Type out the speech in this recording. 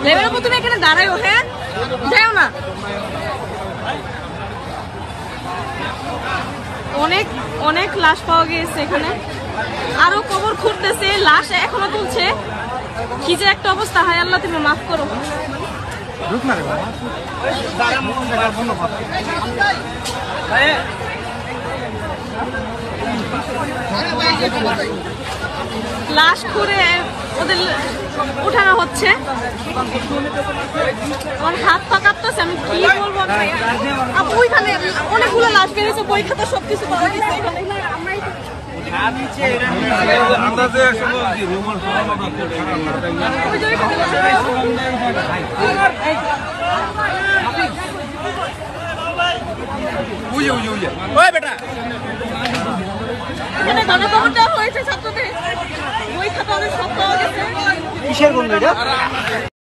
লেভেলের উপর তুমি এখানে দাঁড়াও, হ্যাঁ যাও না। অনেক অনেক লাশ পাওয়া গিয়েছে এখানে, আরো কবর খুঁড়তেছে, লাশ এখনো তুলছে। কি যে একটা অবস্থা, হায় আল্লাহ তুমি মাফ করো। লাশ খুঁড়ে ওদের উঠানো হচ্ছে। আমার হাত পা কাঁপতেছে, আমি কি বলবো। ওইখানে অনেকগুলো লাশ বেরিয়েছে, বই খাতা সবকিছু পাওয়া গেছে এখানে। এখানে গণকবর দেওয়া হয়েছে ছাত্রদের, বই খাতা সব পাওয়া গেছে। কিসের গন্ধ এটা?